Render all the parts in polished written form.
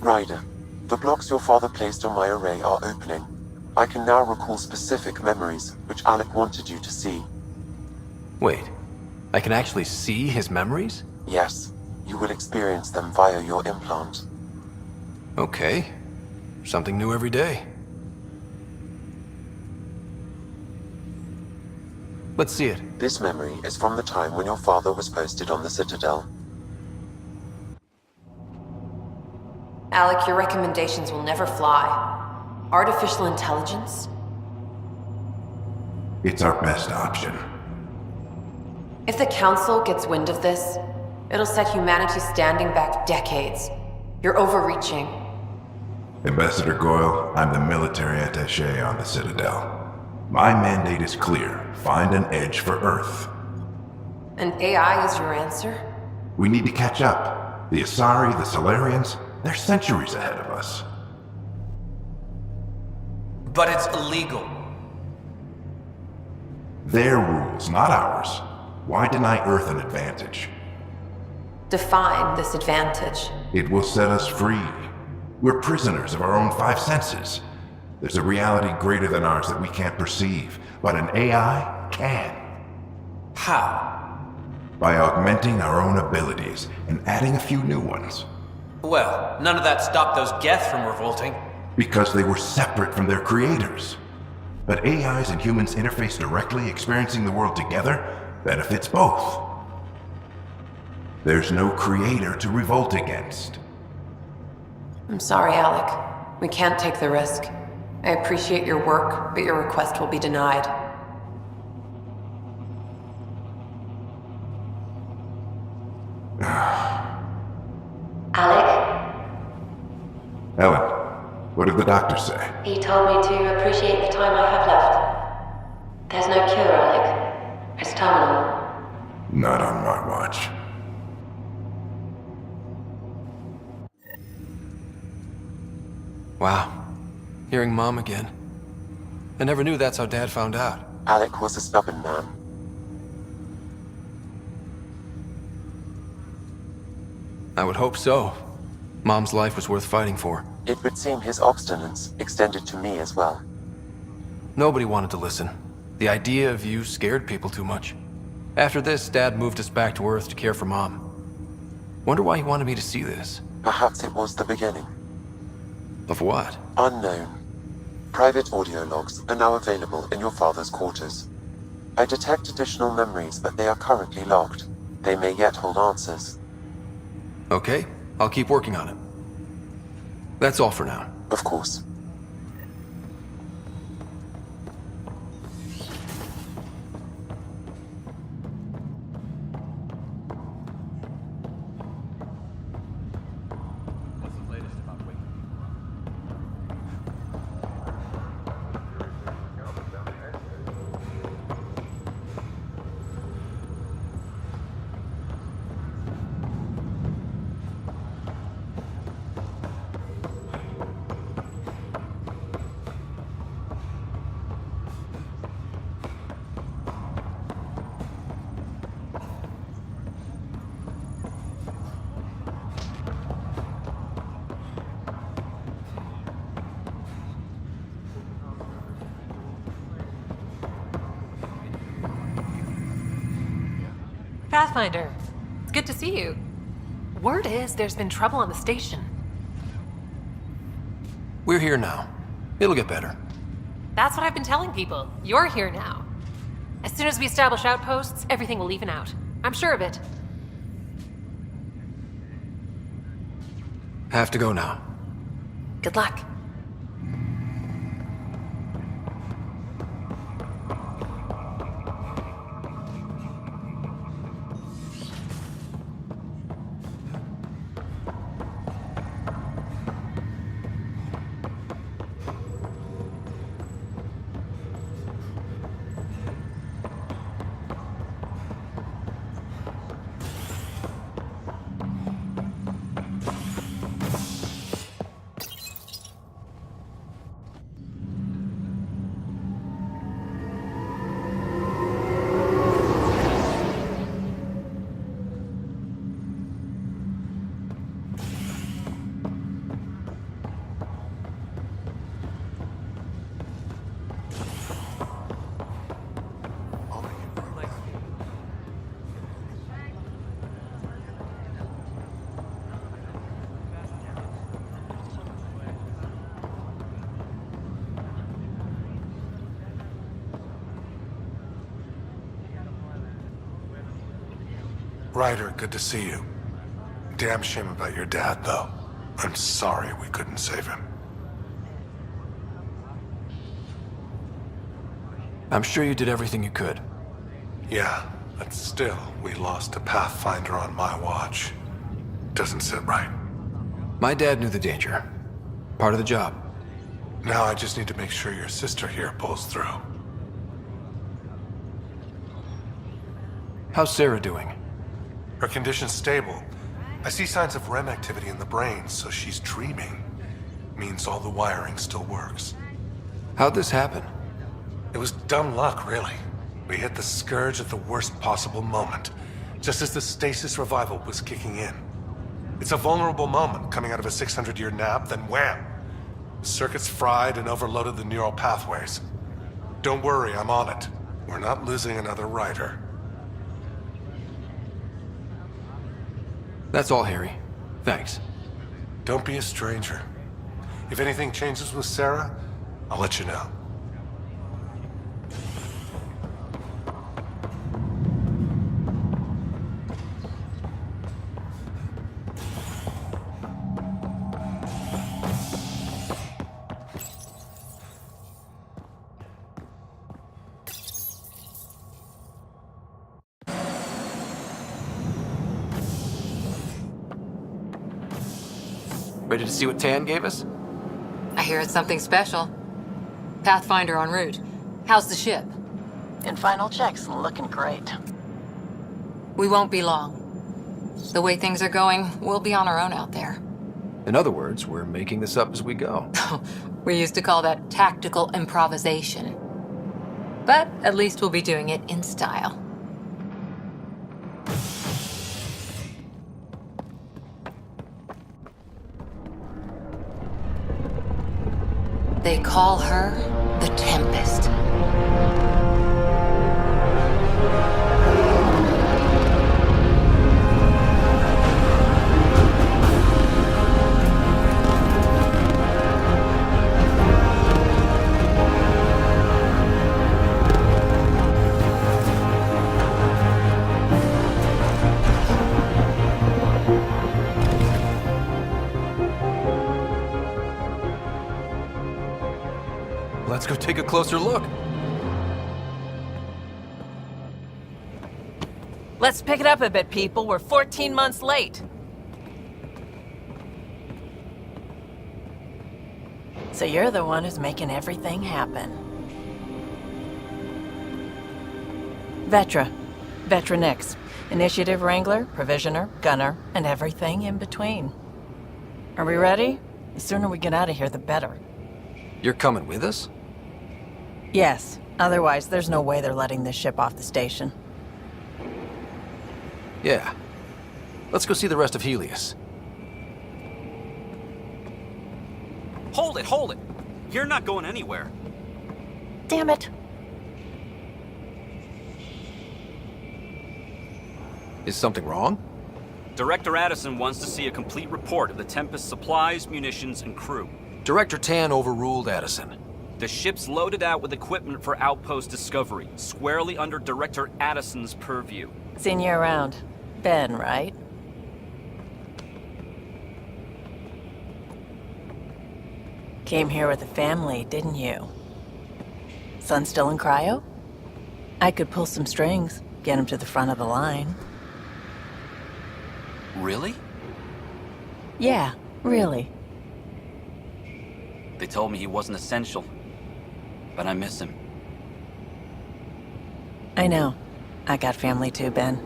Ryder, the blocks your father placed on my array are opening. I can now recall specific memories, which Alec wanted you to see. Wait, I can actually see his memories? Yes, you will experience them via your implant. Okay. Something new every day. Let's see it. This memory is from the time when your father was posted on the Citadel. Alec, your recommendations will never fly. Artificial intelligence? It's our best option. If the Council gets wind of this, it'll set humanity standing back decades. You're overreaching. Ambassador Goyle, I'm the military attaché on the Citadel. My mandate is clear. Find an edge for Earth. And AI is your answer? We need to catch up. The Asari, the Solarians, they're centuries ahead of us. But it's illegal. Their rules, not ours. Why deny Earth an advantage? Define this advantage. It will set us free. We're prisoners of our own five senses. There's a reality greater than ours that we can't perceive, but an AI can. How? By augmenting our own abilities and adding a few new ones. Well, none of that stopped those Geth from revolting. Because they were separate from their creators. But AIs and humans interface directly, experiencing the world together benefits both. There's no creator to revolt against. I'm sorry, Alec. We can't take the risk. I appreciate your work, but your request will be denied. Alec? Ellen, what did the doctor say? He told me to appreciate the time I have left. There's no cure, Alec. It's terminal. Not on my watch. Wow. Hearing Mom again. I never knew that's how Dad found out. Alec was a stubborn man. I would hope so. Mom's life was worth fighting for. It would seem his obstinance extended to me as well. Nobody wanted to listen. The idea of you scared people too much. After this, Dad moved us back to Earth to care for Mom. Wonder why he wanted me to see this. Perhaps it was the beginning. Of what? Unknown. Private audio logs are now available in your father's quarters. I detect additional memories, but they are currently locked. They may yet hold answers. Okay, I'll keep working on it. That's all for now. Of course. Pathfinder, it's good to see you. Word is there's been trouble on the station. We're here now. It'll get better. That's what I've been telling people. You're here now. As soon as we establish outposts, everything will even out. I'm sure of it. Have to go now. Good luck. Ryder, good to see you. Damn shame about your dad, though. I'm sorry we couldn't save him. I'm sure you did everything you could. Yeah, but still, we lost a Pathfinder on my watch. Doesn't sit right. My dad knew the danger. Part of the job. Now I just need to make sure your sister here pulls through. How's Sarah doing? Her condition's stable. I see signs of REM activity in the brain, so she's dreaming. Means all the wiring still works. How'd this happen? It was dumb luck, really. We hit the Scourge at the worst possible moment, just as the stasis revival was kicking in. It's a vulnerable moment coming out of a 600-year nap, then wham! Circuits fried and overloaded the neural pathways. Don't worry, I'm on it. We're not losing another Ryder. That's all, Harry. Thanks. Don't be a stranger. If anything changes with Sarah, I'll let you know. Ready to see what Tan gave us? I hear it's something special. Pathfinder en route. How's the ship? In final checks, looking great. We won't be long. The way things are going, we'll be on our own out there. In other words, we're making this up as we go. We used to call that tactical improvisation. But at least we'll be doing it in style. They call her the Tempest. Let's go take a closer look. Let's pick it up a bit, people. We're 14 months late. So you're the one who's making everything happen. Vetra. Vetronix. Initiative Wrangler, Provisioner, Gunner, and everything in between. Are we ready? The sooner we get out of here, the better. You're coming with us? Yes. Otherwise, there's no way they're letting this ship off the station. Yeah. Let's go see the rest of Helios. Hold it, hold it! You're not going anywhere. Damn it. Is something wrong? Director Addison wants to see a complete report of the Tempest's supplies, munitions, and crew. Director Tan overruled Addison. The ship's loaded out with equipment for outpost discovery, squarely under Director Addison's purview. Seen you around. Ben, right? Came here with a family, didn't you? Son still in cryo? I could pull some strings, get him to the front of the line. Really? Yeah, really. They told me he wasn't essential, but I miss him. I know. I got family too, Ben.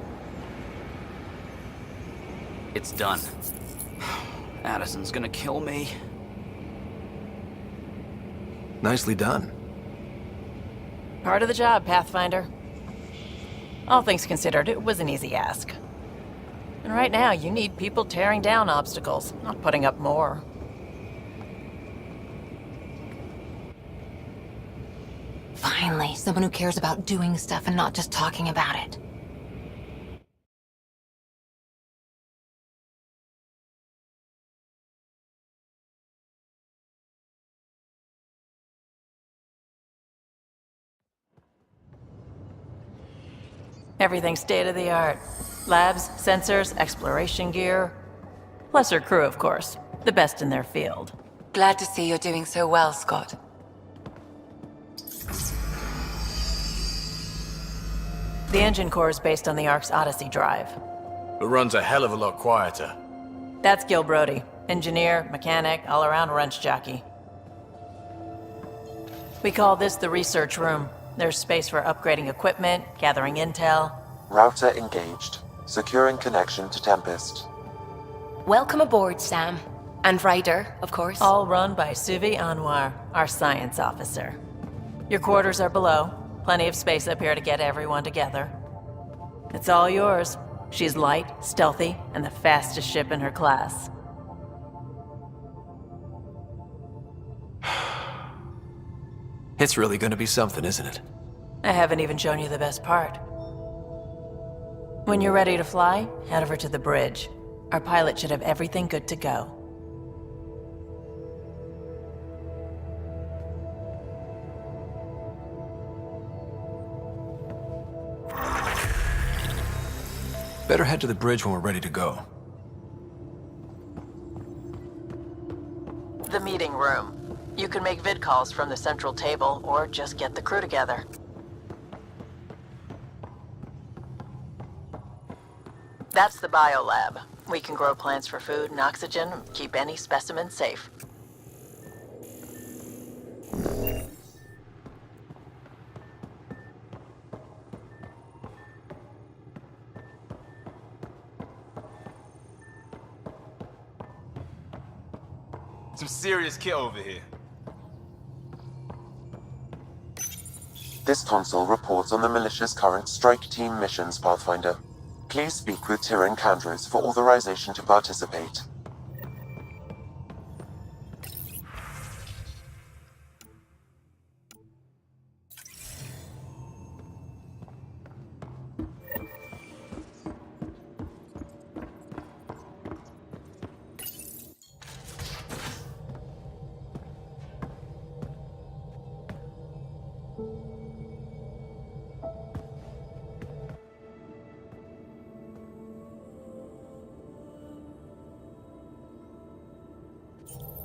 It's done. Addison's gonna kill me. Nicely done. Part of the job, Pathfinder. All things considered, it was an easy ask. And right now, you need people tearing down obstacles, not putting up more. Finally, someone who cares about doing stuff and not just talking about it. Everything state-of-the-art. Labs, sensors, exploration gear. Plus her crew, of course. The best in their field. Glad to see you're doing so well, Scott. The engine core is based on the Ark's Odyssey drive. It runs a hell of a lot quieter. That's Gil Brody. Engineer, mechanic, all-around wrench jockey. We call this the research room. There's space for upgrading equipment, gathering intel. Router engaged. Securing connection to Tempest. Welcome aboard, Sam. And Ryder, of course. All run by Suvi Anwar, our science officer. Your quarters are below. Plenty of space up here to get everyone together. It's all yours. She's light, stealthy, and the fastest ship in her class. It's really gonna be something, isn't it? I haven't even shown you the best part. When you're ready to fly, head over to the bridge. Our pilot should have everything good to go. Better head to the bridge when we're ready to go. The meeting room. You can make vid calls from the central table, or just get the crew together. That's the biolab. We can grow plants for food and oxygen, keep any specimen safe. Some serious kit over here. This console reports on the militia's current strike team missions, Pathfinder. Please speak with Tyrion Candros for authorization to participate.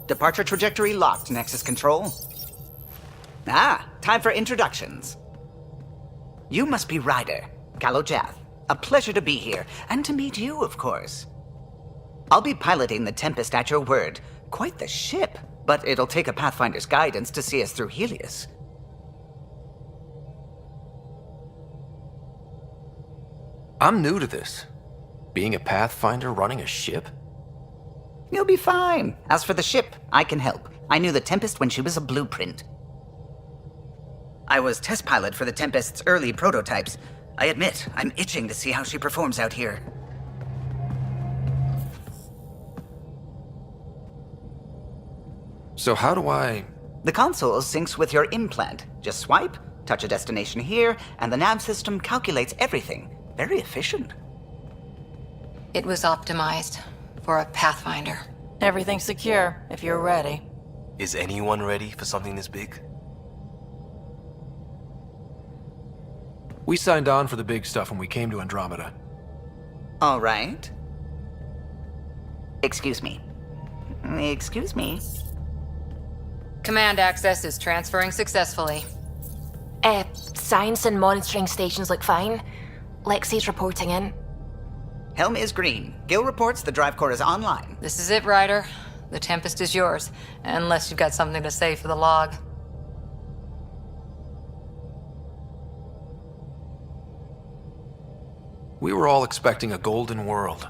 Departure trajectory locked, Nexus Control. Time for introductions. You must be Ryder, Kalojath. A pleasure to be here, and to meet you, of course. I'll be piloting the Tempest at your word. Quite the ship, but it'll take a Pathfinder's guidance to see us through Helios. I'm new to this. Being a Pathfinder running a ship? You'll be fine. As for the ship, I can help. I knew the Tempest when she was a blueprint. I was test pilot for the Tempest's early prototypes. I admit, I'm itching to see how she performs out here. So how do I... The console syncs with your implant. Just swipe, touch a destination here, and the nav system calculates everything. Very efficient. It was optimized for a Pathfinder. Everything's secure, if you're ready. Is anyone ready for something this big? We signed on for the big stuff when we came to Andromeda. All right. Excuse me. Excuse me. Command access is transferring successfully. Science and monitoring stations look fine. Lexi's reporting in. Helm is green. Gil reports the drive core is online. This is it, Ryder. The Tempest is yours, unless you've got something to say for the log. We were all expecting a golden world.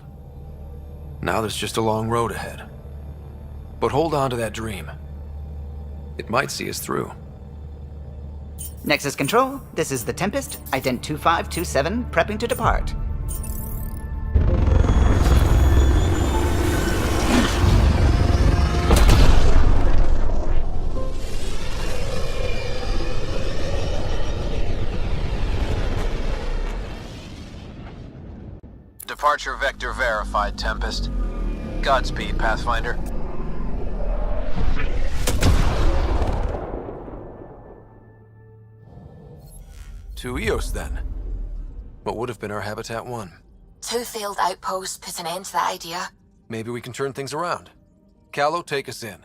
Now there's just a long road ahead. But hold on to that dream. It might see us through. Nexus Control, this is the Tempest, ident 2527, prepping to depart. Departure vector verified, Tempest. Godspeed, Pathfinder. To Eos, then. What would have been our Habitat 1. 2 failed outposts put an end to that idea. Maybe we can turn things around. Callow, take us in.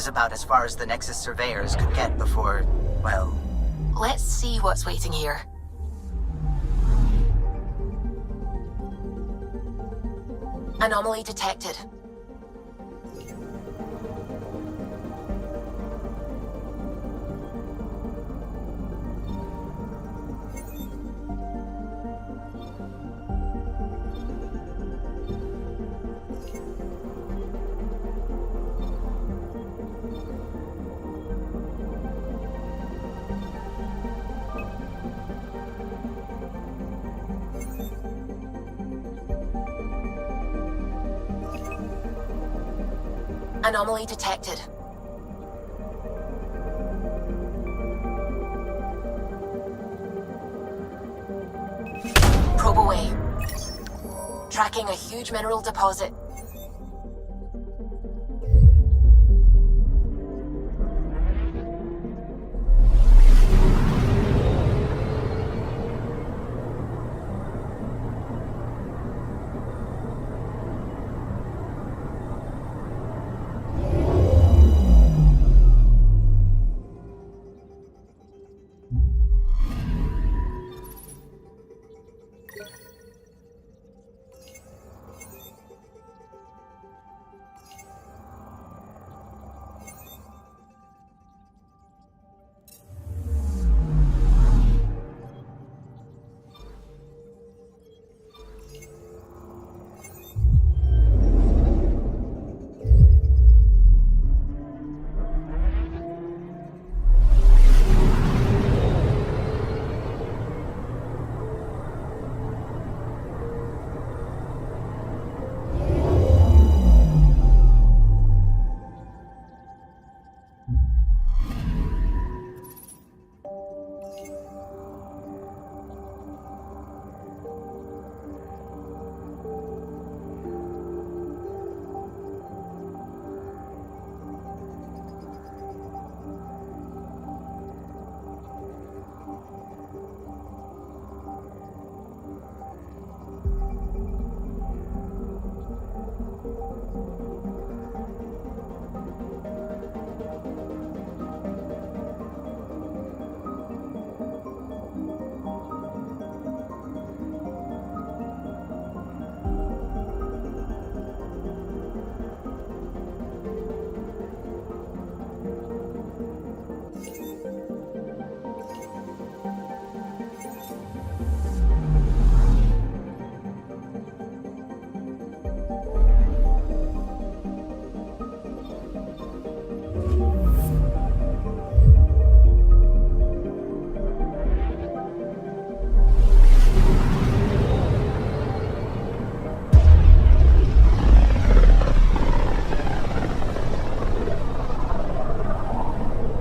About as far as the Nexus surveyors could get before, well... Let's see what's waiting here. Anomaly detected. Anomaly detected. Probe away. Tracking a huge mineral deposit.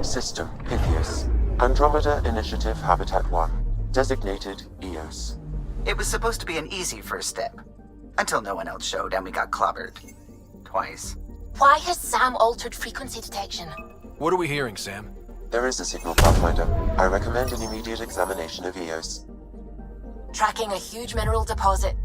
System, Pythias. Andromeda Initiative Habitat 1. Designated EOS. It was supposed to be an easy first step. Until no one else showed and we got clobbered. Twice. Why has Sam altered frequency detection? What are we hearing, Sam? There is a signal, Pathfinder. I recommend an immediate examination of EOS. Tracking a huge mineral deposit.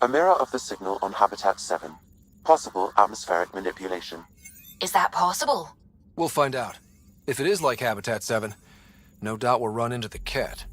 A mirror of the signal on Habitat 7. Possible atmospheric manipulation. Is that possible? We'll find out. If it is like Habitat 7, no doubt we'll run into the cat.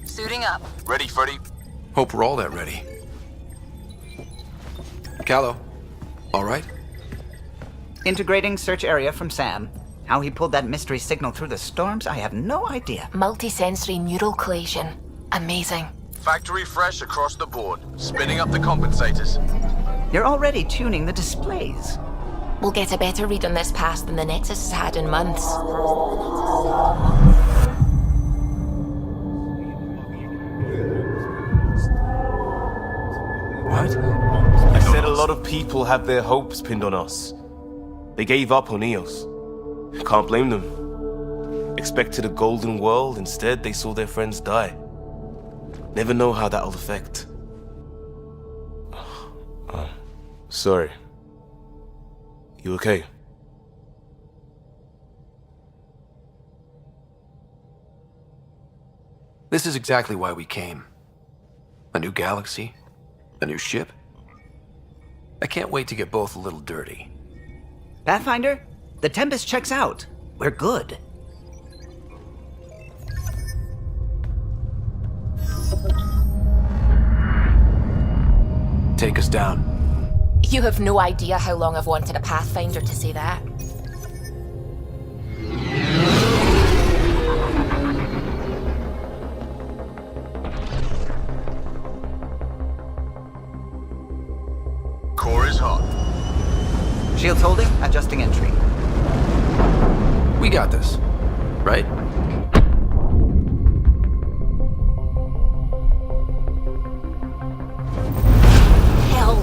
Suiting up. Ready, Freddy? Hope we're all that ready. Callow, all right? Integrating search area from Sam. How he pulled that mystery signal through the storms, I have no idea. Multisensory neural collation. Amazing. Factory fresh across the board. Spinning up the compensators. You're already tuning the displays. We'll get a better read on this pass than the Nexus has had in months. What? I said a lot of people have their hopes pinned on us. They gave up on Eos. Can't blame them. Expected a golden world, instead they saw their friends die. Never know how that'll affect. Sorry. You okay? This is exactly why we came. A new galaxy, a new ship. I can't wait to get both a little dirty. Pathfinder, the Tempest checks out. We're good. Take us down. You have no idea how long I've wanted a Pathfinder to say that. Core is hot. Shields holding, adjusting entry. We got this, right? Hell.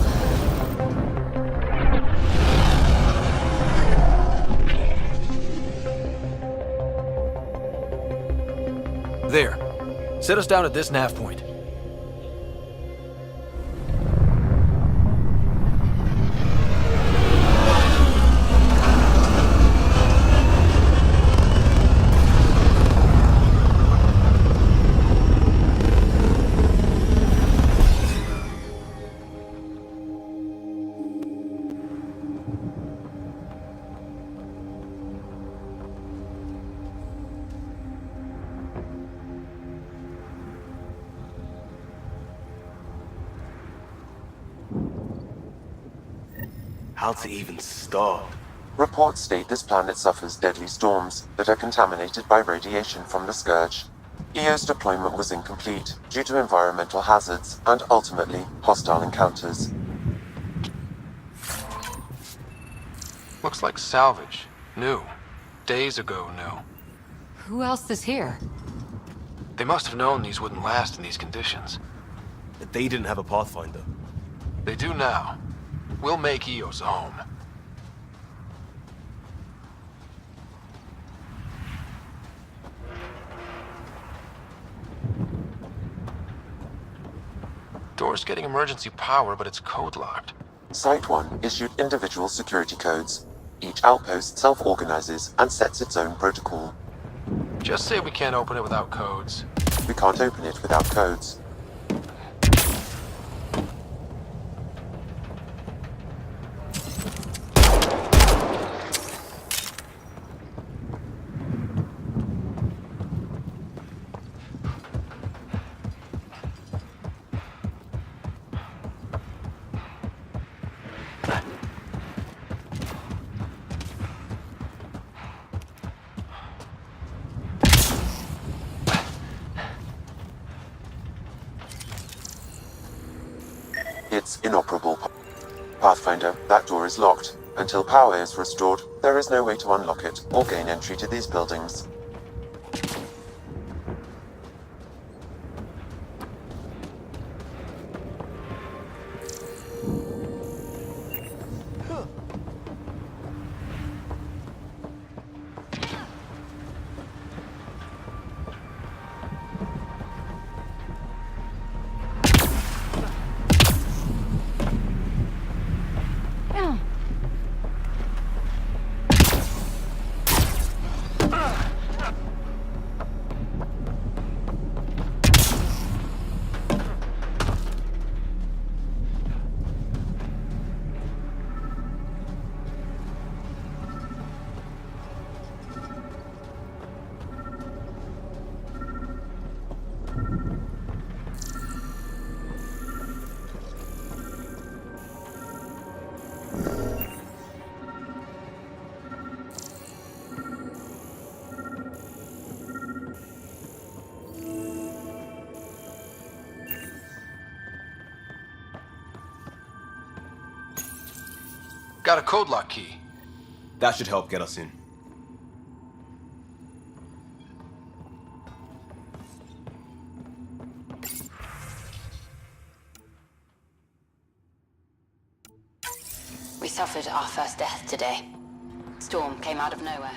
There. Set us down at this nav point. How to even start? Reports state this planet suffers deadly storms that are contaminated by radiation from the Scourge. EO's deployment was incomplete due to environmental hazards and ultimately hostile encounters. Looks like salvage. New. Days ago, new. Who else is here? They must have known these wouldn't last in these conditions. That they didn't have a Pathfinder. They do now. We'll make Eos a home. Door's getting emergency power, but it's code locked. Site 1 issued individual security codes. Each outpost self-organizes and sets its own protocol. Just say we can't open it without codes. We can't open it without codes. it's inoperable. Pathfinder, that door is locked. Until power is restored, there is no way to unlock it or gain entry to these buildings. Got a code lock key. That should help get us in. We suffered our first death today. Storm came out of nowhere.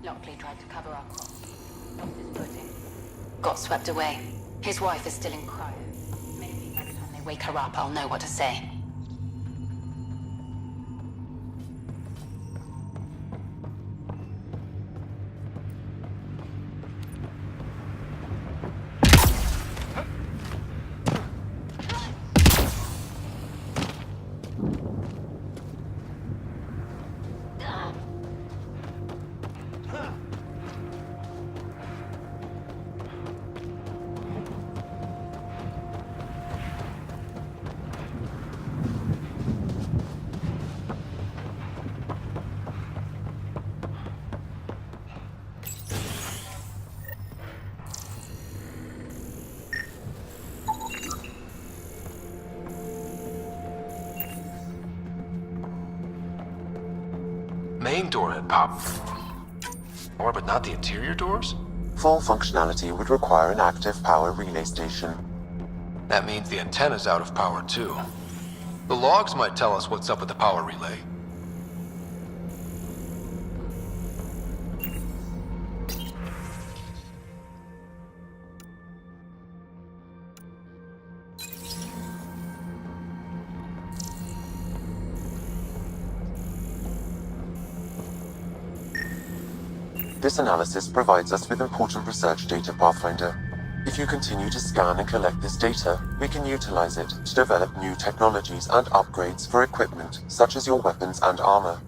Lockley tried to cover our crops. Lost his footing. Got swept away. His wife is still in cryo. Maybe by the time they wake her up, I'll know what to say. Main door had popped. Or, but not the interior doors? Full functionality would require an active power relay station. That means the antenna's out of power too. The logs might tell us what's up with the power relay. This analysis provides us with important research data, Pathfinder. If you continue to scan and collect this data, we can utilize it to develop new technologies and upgrades for equipment, such as your weapons and armor.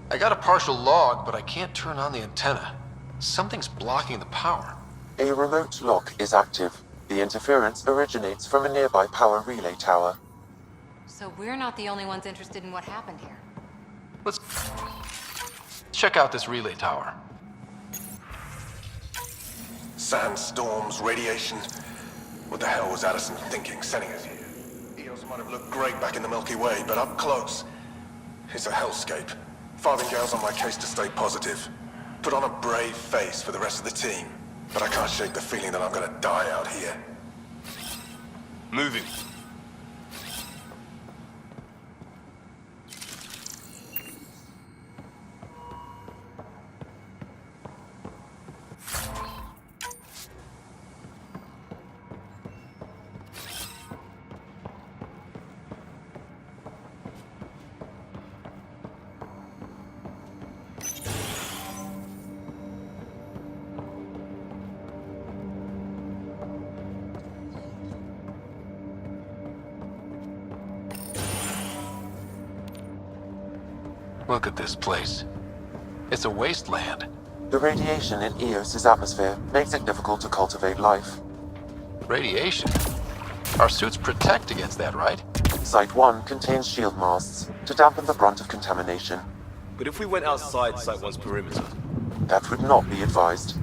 I got a partial log, but I can't turn on the antenna. Something's blocking the power. A remote lock is active. The interference originates from a nearby power relay tower. So we're not the only ones interested in what happened here. Let's check out this relay tower. Sandstorms, radiation. What the hell was Addison thinking sending us here? Eos might have looked great back in the Milky Way, but up close, it's a hellscape. Farthingale's on my case to stay positive. Put on a brave face for the rest of the team, but I can't shake the feeling that I'm gonna die out here. Moving. Look at this place. It's a wasteland. The radiation in Eos's atmosphere makes it difficult to cultivate life. Radiation? Our suits protect against that, right? Site 1 contains shield masts to dampen the brunt of contamination. But if we went outside Site 1's perimeter? That would not be advised.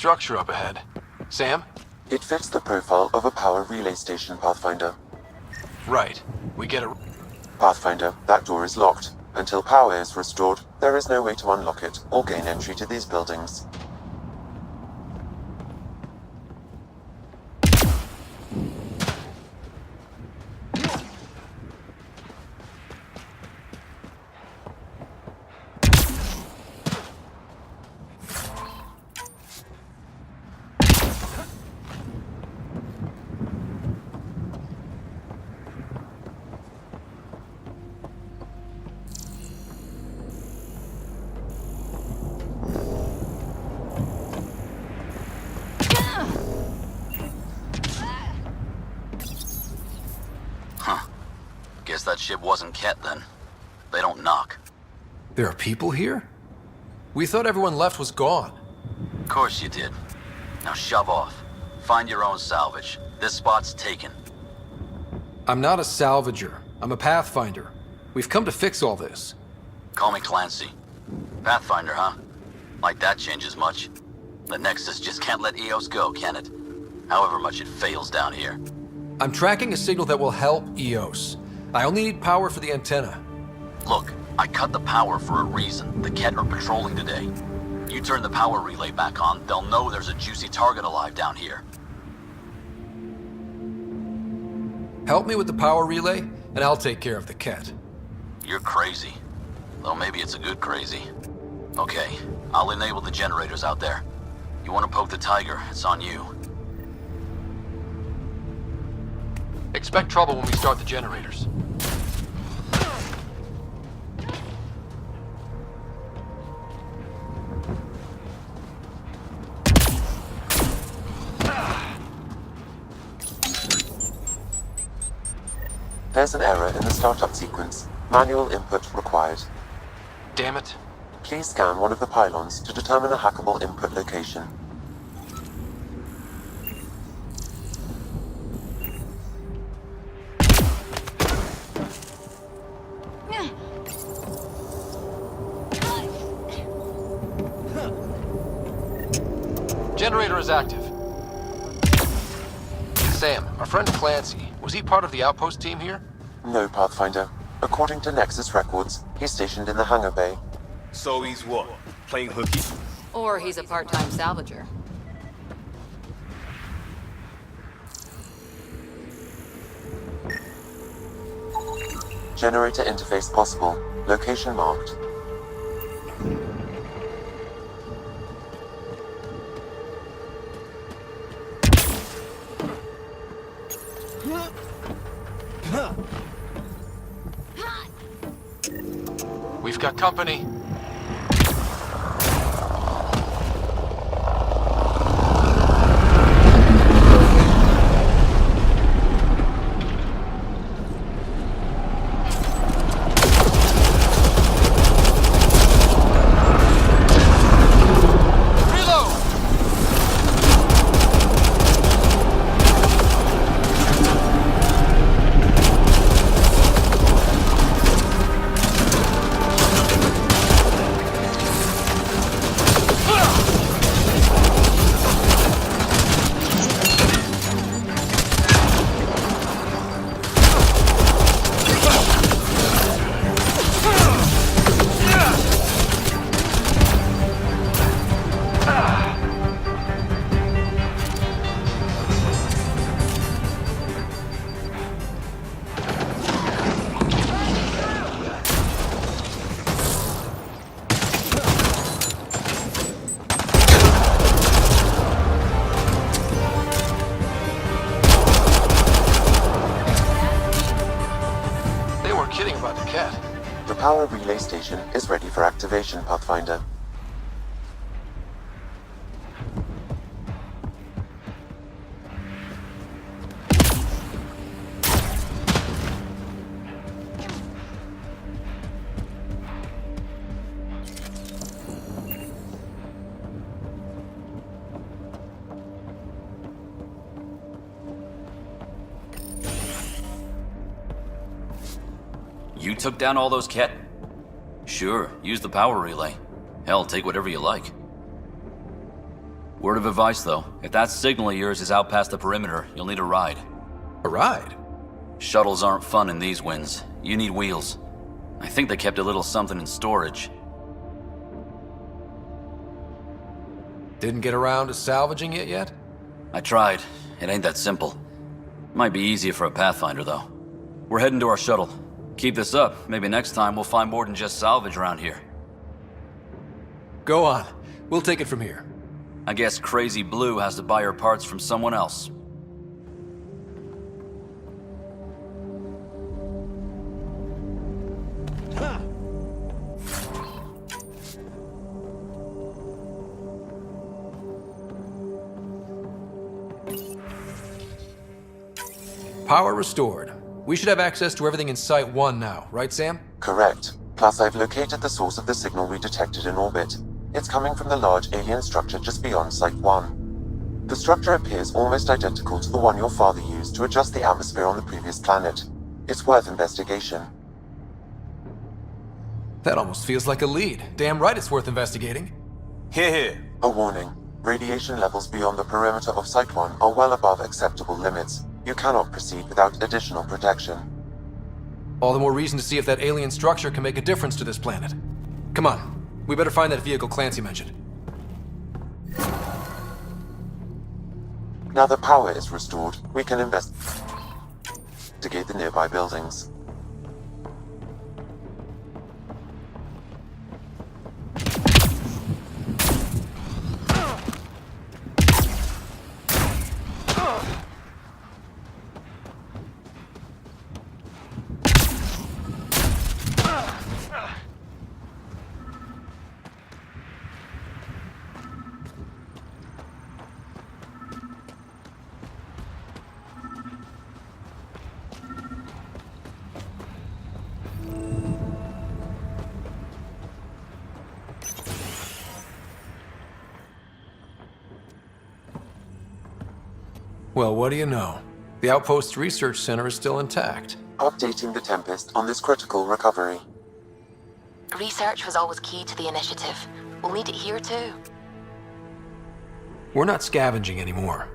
structure up ahead. Sam? It fits the profile of a power relay station, Pathfinder. Right. We get it. Pathfinder, that door is locked. Until power is restored, there is no way to unlock it or gain entry to these buildings. Guess that ship wasn't Ket then. They don't knock. There are people here? We thought everyone left was gone. Of course you did. Now shove off. Find your own salvage. This spot's taken. I'm not a salvager. I'm a Pathfinder. We've come to fix all this. Call me Clancy. Pathfinder, huh? Like that changes much. The Nexus just can't let EOS go, can it? However much it fails down here. I'm tracking a signal that will help EOS. I only need power for the antenna. Look, I cut the power for a reason. The Ket are patrolling today. You turn the power relay back on, they'll know there's a juicy target alive down here. Help me with the power relay, and I'll take care of the Ket. You're crazy. Though maybe it's a good crazy. Okay, I'll enable the generators out there. You want to poke the tiger, it's on you. Expect trouble when we start the generators. There's an error in the startup sequence. Manual input required. Damn it. Please scan one of the pylons to determine a hackable input location. Generator is active. Sam, our friend Clancy, was he part of the outpost team here? No, Pathfinder. According to Nexus records, he's stationed in the hangar bay. So he's what? Playing hooky? Or he's a part-time salvager. Generator interface possible. Location marked. We've got company. The power relay station is ready for activation, Pathfinder. You took down all those Ket? Sure, use the power relay. Hell, take whatever you like. Word of advice, though. If that signal of yours is out past the perimeter, you'll need a ride. A ride? Shuttles aren't fun in these winds. You need wheels. I think they kept a little something in storage. Didn't get around to salvaging it yet? I tried. It ain't that simple. Might be easier for a Pathfinder, though. We're heading to our shuttle. Keep this up. Maybe next time we'll find more than just salvage around here. Go on. We'll take it from here. I guess Crazy Blue has to buy her parts from someone else. Power restored. We should have access to everything in Site 1 now, right, Sam? Correct. Plus, I've located the source of the signal we detected in orbit. It's coming from the large alien structure just beyond Site 1. The structure appears almost identical to the one your father used to adjust the atmosphere on the previous planet. It's worth investigation. That almost feels like a lead. Damn right it's worth investigating. Here. A warning. Radiation levels beyond the perimeter of Site 1 are well above acceptable limits. You cannot proceed without additional protection. All the more reason to see if that alien structure can make a difference to this planet. Come on, we better find that vehicle Clancy mentioned. Now that power is restored, we can investigate the nearby buildings. Well, what do you know? The Outpost's research center is still intact. Updating the Tempest on this critical recovery. Research was always key to the initiative. We'll need it here too. We're not scavenging anymore.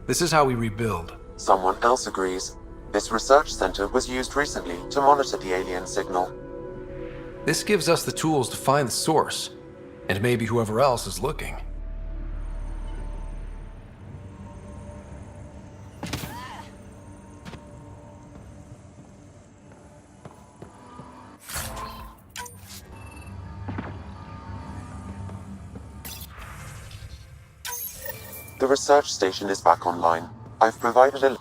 This is how we rebuild. Someone else agrees. This research center was used recently to monitor the alien signal. This gives us the tools to find the source, and maybe whoever else is looking. The research station is back online. I've provided a...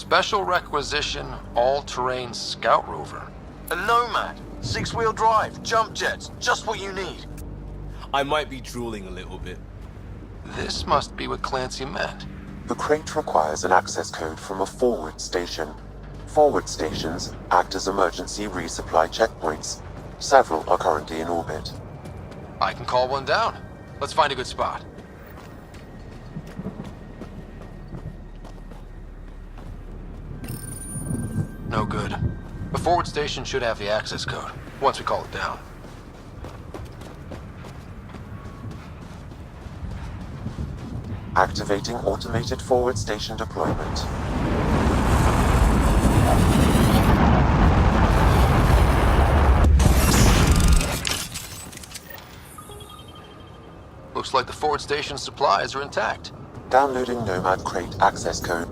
Special requisition, all-terrain scout rover. A Nomad, 6-wheel drive, jump jets, just what you need. I might be drooling a little bit. This must be what Clancy meant. The crate requires an access code from a forward station. Forward stations act as emergency resupply checkpoints. Several are currently in orbit. I can call one down. Let's find a good spot. No good. The forward station should have the access code, once we call it down. Activating automated forward station deployment. Looks like the forward station supplies are intact. Downloading Nomad crate access code.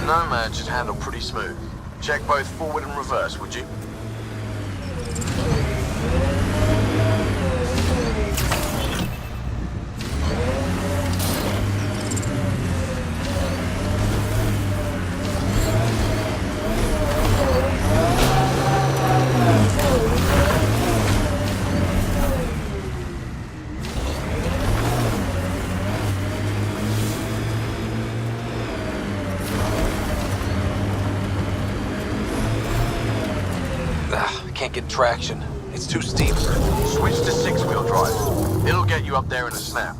Nomad should handle pretty smooth. Check both forward and reverse, would you? Can't get traction. It's too steep. Switch to 6-wheel drive. It'll get you up there in a snap.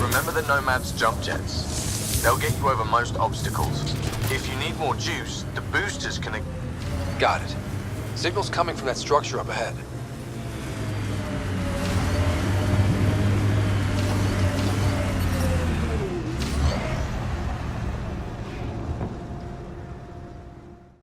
Remember the Nomad's jump jets. They'll get you over most obstacles. If you need more juice, the boosters can... Got it. Signal's coming from that structure up ahead.